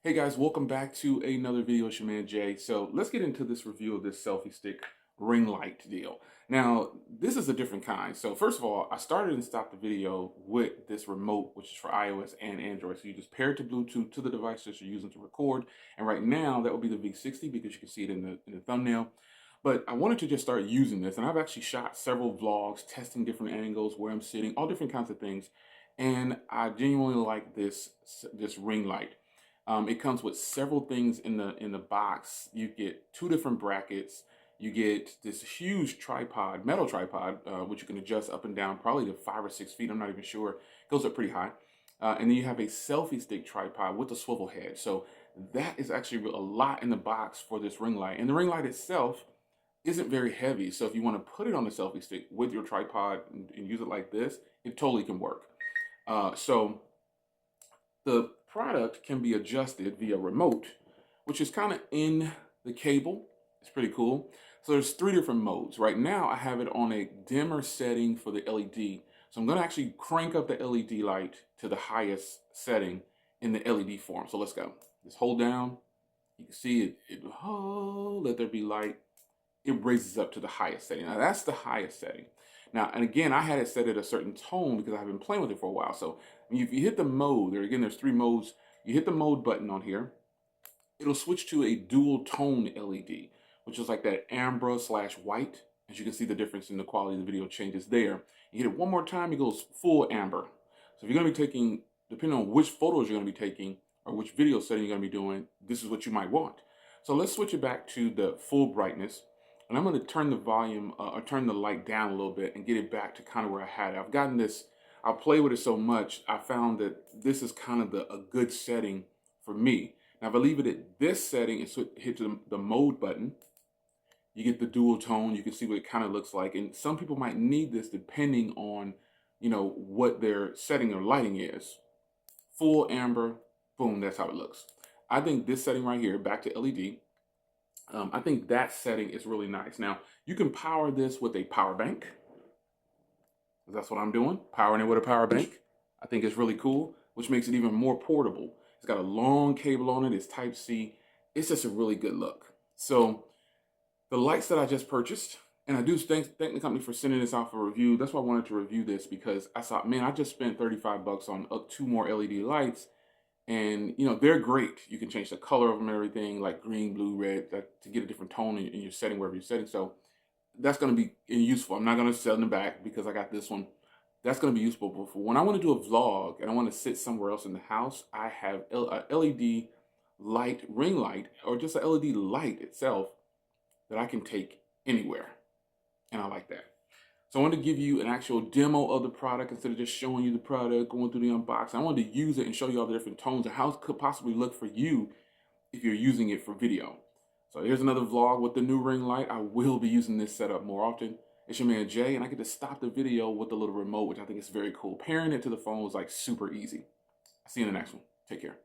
Hey guys, welcome back to another video. It's your man Jay. So let's get into this review of this selfie stick ring light deal. Now, this is a different kind. So first of all, I started and stopped the video with this remote, which is for iOS and Android. So you just pair it to Bluetooth to the device that you're using to record. And right now that would be the V60 because you can see it in the thumbnail. But I wanted to just start using this, and I've actually shot several vlogs testing different angles, where I'm sitting, all different kinds of things. And I genuinely like this ring light. It comes with several things in the box. You get two different brackets. You get this huge tripod, metal tripod, which you can adjust up and down, probably to 5 or 6 feet. I'm not even sure. It goes up pretty high. And then you have a selfie stick tripod with a swivel head. So that is actually a lot in the box for this ring light. And the ring light itself isn't very heavy. So if you want to put it on the selfie stick with your tripod and use it like this, it totally can work. So the product can be adjusted via remote, which is kind of in the cable. It's pretty cool. So there's 3 different modes. Right now I have it on a dimmer setting for the LED. So I'm going to actually crank up the LED light to the highest setting in the LED form. So let's go. Just hold down. You can see it, let there be light. It raises up to the highest setting. Now that's the highest setting. Now, and again, I had it set at a certain tone because I've been playing with it for a while. So if you hit the mode, there's 3 modes. You hit the mode button on here, it'll switch to a dual tone LED, which is like that amber / white. As you can see, the difference in the quality of the video changes there. You hit it one more time, it goes full amber. So if you're going to be taking, depending on which photos you're going to be taking or which video setting you're going to be doing, this is what you might want. So let's switch it back to the full brightness. And I'm going to turn the volume or turn the light down a little bit and get it back to kind of where I had it. I've gotten this, I play with it so much, I found that this is kind of a good setting for me. Now, if I leave it at this setting and hit the mode button, you get the dual tone. You can see what it kind of looks like. And some people might need this depending on, what their setting or lighting is. Full amber, boom, that's how it looks. I think this setting right here, back to LED, I think that setting is really nice. Now, you can power this with a power bank. That's what I'm doing, powering it with a power bank. I think it's really cool, which makes it even more portable. It's got a long cable on it. It's Type-C. It's just a really good look. So the lights that I just purchased, and I do thank the company for sending this out for review. That's why I wanted to review this, because I thought, man, I just spent 35 bucks on 2 more LED lights. And, they're great. You can change the color of them and everything, like green, blue, red, to get a different tone in your setting, wherever you're setting. So that's going to be useful. I'm not going to sell in the back because I got this one. That's going to be useful. But for when I want to do a vlog and I want to sit somewhere else in the house, I have a LED light, ring light, or just a LED light itself that I can take anywhere. And I like that. So I wanted to give you an actual demo of the product instead of just showing you the product, going through the unboxing. I wanted to use it and show you all the different tones and how it could possibly look for you if you're using it for video. So here's another vlog with the new ring light. I will be using this setup more often. It's your man Jay, and I get to stop the video with the little remote, which I think is very cool. Pairing it to the phone is like super easy. I'll see you in the next one. Take care.